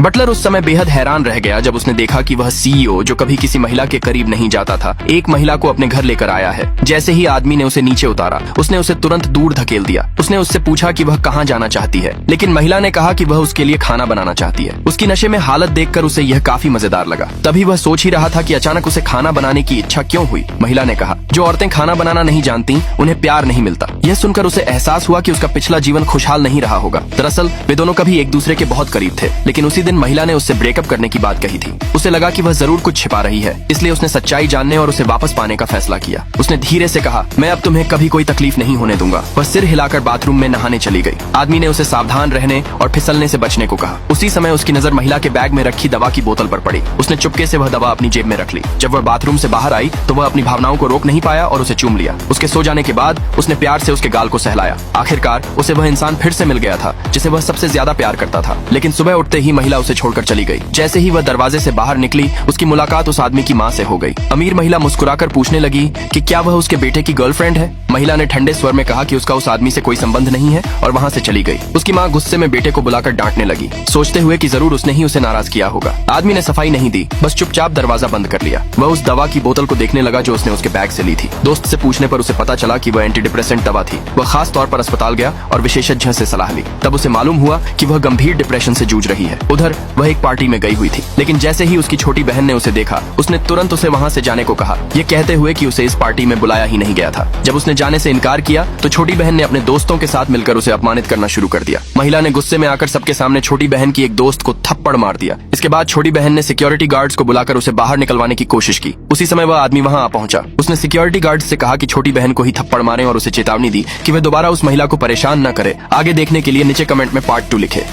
Buttler उस समय बेहद हैरान रह गया जब उसने देखा कि वह सीईओ, जो कभी किसी महिला के करीब नहीं जाता था, एक महिला को अपने घर लेकर आया है। जैसे ही आदमी ने उसे नीचे उतारा, उसने उसे तुरंत दूर धकेल दिया। उसने उससे पूछा कि वह कहाँ जाना चाहती है, लेकिन महिला ने कहा कि वह उसके लिए खाना बनाना चाहती है। उसकी नशे में हालत देखकर उसे यह काफी मजेदार लगा। तभी वह सोच ही रहा था कि अचानक उसे खाना बनाने की इच्छा क्यों हुई। महिला ने कहा, जो औरतें खाना बनाना नहीं जानती उन्हें प्यार नहीं मिलता। यह सुनकर उसे एहसास हुआ कि उसका पिछला जीवन खुशहाल नहीं रहा होगा। दरअसल वे दोनों कभी एक दूसरे के बहुत करीब थे, लेकिन उसी दिन महिला ने उससे ब्रेकअप करने की बात कही थी। उसे लगा कि वह जरूर कुछ छिपा रही है, इसलिए उसने सच्चाई जानने और उसे वापस पाने का फैसला किया। उसने धीरे से कहा, मैं अब तुम्हें कभी कोई तकलीफ नहीं होने दूंगा। वह सिर हिलाकर बाथरूम में नहाने चली गई। आदमी ने उसे सावधान रहने और फिसलने से बचने को कहा। उसी समय उसकी नजर महिला के बैग में रखी दवा की बोतल पर पड़ी। उसने चुपके से वह दवा अपनी जेब में रख ली। जब वह बाथरूम से बाहर आई तो वह अपनी भावनाओं को रोक नहीं पाया और उसे चूम लिया। उसके सो जाने के बाद उसने प्यार से उसके गाल को सहलाया। आखिरकार उसे वह इंसान फिर से मिल गया था जिसे वह सबसे ज्यादा प्यार करता था। लेकिन सुबह उठते ही महिला उसे छोड़कर चली गई। जैसे ही वह दरवाजे से बाहर निकली, उसकी मुलाकात उस आदमी की माँ से हो गई। अमीर महिला मुस्कुराकर पूछने लगी कि क्या वह उसके बेटे की गर्लफ्रेंड है। महिला ने ठंडे स्वर में कहा कि उसका उस आदमी से कोई संबंध नहीं है और वहाँ से चली गई। उसकी माँ गुस्से में बेटे को बुलाकर डांटने लगी, सोचते हुए कि जरूर उसने ही उसे नाराज किया होगा। आदमी ने सफाई नहीं दी, बस चुपचाप दरवाजा बंद कर लिया। वह उस दवा की बोतल को देखने लगा जो उसने उसके बैग से ली थी। दोस्त से पूछने पर उसे पता चला कि वह एंटी डिप्रेसेंट दवा थी। वह खास तौर पर अस्पताल गया और विशेषज्ञ से सलाह ली। तब उसे मालूम हुआ कि वह गंभीर डिप्रेशन से जूझ रही है। उधर वह एक पार्टी में गई हुई थी, लेकिन जैसे ही उसकी छोटी बहन ने उसे देखा, उसने तुरंत उसे वहाँ से जाने को कहा, ये कहते हुए कि उसे इस पार्टी में बुलाया ही नहीं गया था। जब उसने जाने से इनकार किया तो छोटी बहन ने अपने दोस्तों के साथ मिलकर उसे अपमानित करना शुरू कर दिया। महिला ने गुस्से में आकर सबके सामने छोटी बहन की एक दोस्त को थप्पड़ मार दिया। इसके बाद छोटी बहन ने सिक्योरिटी गार्ड्स को बुलाकर उसे बाहर निकलवाने की कोशिश की। उसी समय वह आदमी वहाँ आ पहुंचा। उसने सिक्योरिटी गार्ड से कहा कि छोटी बहन को ही थप्पड़ मारे और उसे चेतावनी दी कि वह दोबारा उस महिला को परेशान न करे। आगे देखने के लिए नीचे कमेंट में पार्ट 2 लिखे।